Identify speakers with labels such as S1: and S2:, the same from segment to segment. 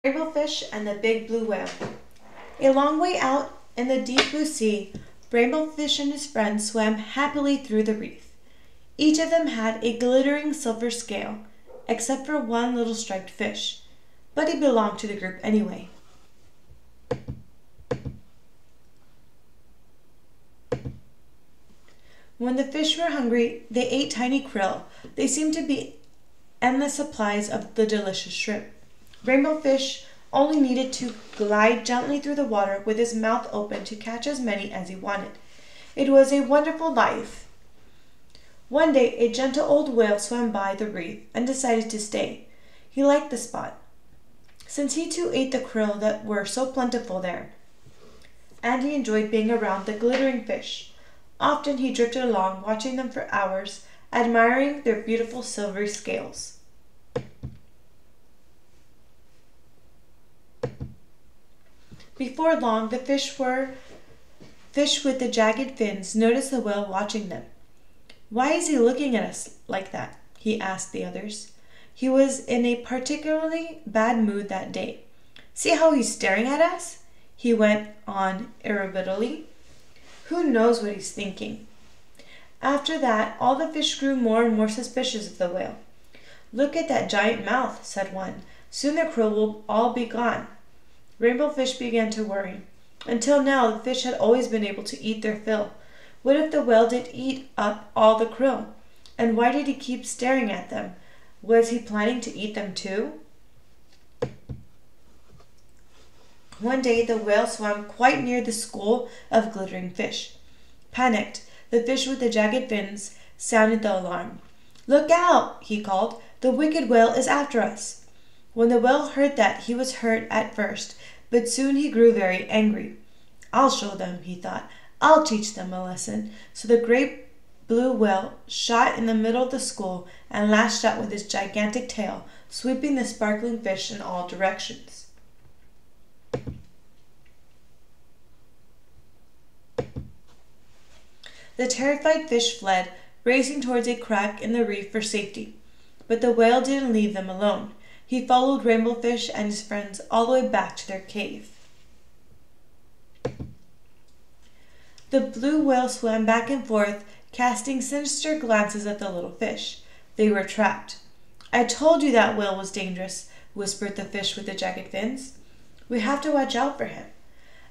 S1: Rainbow Fish and the Big Blue Whale. A long way out in the deep blue sea, Rainbow Fish and his friends swam happily through the reef. Each of them had a glittering silver scale, except for one little striped fish, but he belonged to the group anyway. When the fish were hungry, they ate tiny krill. They seemed to be endless supplies of the delicious shrimp. Rainbow Fish only needed to glide gently through the water with his mouth open to catch as many as he wanted. It was a wonderful life. One day, a gentle old whale swam by the reef and decided to stay. He liked the spot, since he too ate the krill that were so plentiful there, and he enjoyed being around the glittering fish. Often he drifted along, watching them for hours, admiring their beautiful silvery scales. Before long, the fish with the jagged fins noticed the whale watching them. "Why is he looking at us like that?" he asked the others. He was in a particularly bad mood that day. "See how he's staring at us?" he went on irritably. "Who knows what he's thinking?" After that, all the fish grew more and more suspicious of the whale. "Look at that giant mouth," said one. "Soon the krill will all be gone." Rainbow Fish began to worry. Until now, the fish had always been able to eat their fill. What if the whale did eat up all the krill? And why did he keep staring at them? Was he planning to eat them too? One day, the whale swam quite near the school of glittering fish. Panicked, the fish with the jagged fins sounded the alarm. "Look out!" he called. "The wicked whale is after us." When the whale heard that, he was hurt at first, but soon he grew very angry. "I'll show them," he thought. "I'll teach them a lesson." So the great blue whale shot in the middle of the school and lashed out with his gigantic tail, sweeping the sparkling fish in all directions. The terrified fish fled, racing towards a crack in the reef for safety. But the whale didn't leave them alone. He followed Rainbow Fish and his friends all the way back to their cave. The blue whale swam back and forth, casting sinister glances at the little fish. They were trapped. "I told you that whale was dangerous," whispered the fish with the jagged fins. "We have to watch out for him."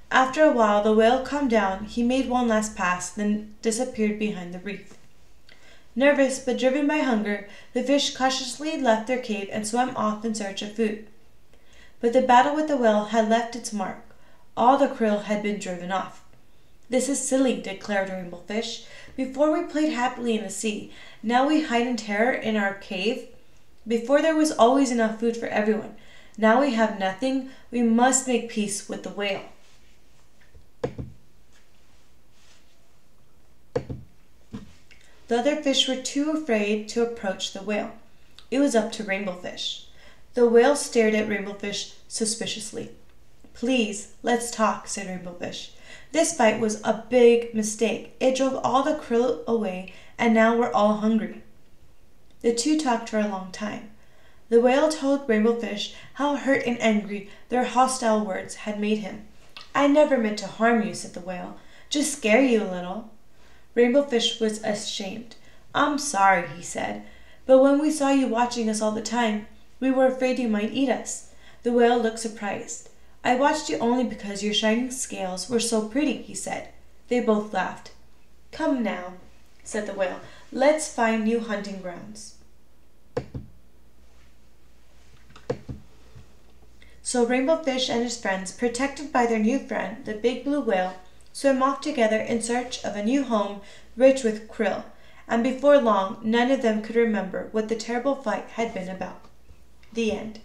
S1: After a while, the whale calmed down. He made one last pass, then disappeared behind the reef. Nervous but driven by hunger, the fish cautiously left their cave and swam off in search of food. But the battle with the whale had left its mark. All the krill had been driven off. "This is silly," declared Rainbow Fish. "Before we played happily in the sea. Now we hide in terror in our cave. Before there was always enough food for everyone. Now we have nothing. We must make peace with the whale." The other fish were too afraid to approach the whale. It was up to Rainbow Fish. The whale stared at Rainbow Fish suspiciously. "Please, let's talk," said Rainbow Fish. "This fight was a big mistake. It drove all the krill away, and now we're all hungry." The two talked for a long time. The whale told Rainbow Fish how hurt and angry their hostile words had made him. "I never meant to harm you," said the whale. "Just scare you a little." Rainbow Fish was ashamed. "I'm sorry," he said, "but when we saw you watching us all the time, we were afraid you might eat us." The whale looked surprised. "I watched you only because your shining scales were so pretty," he said. They both laughed. "Come now," said the whale, "let's find new hunting grounds." So Rainbow Fish and his friends, protected by their new friend, the big blue whale, swam off together in search of a new home rich with krill, and before long none of them could remember what the terrible fight had been about. The end.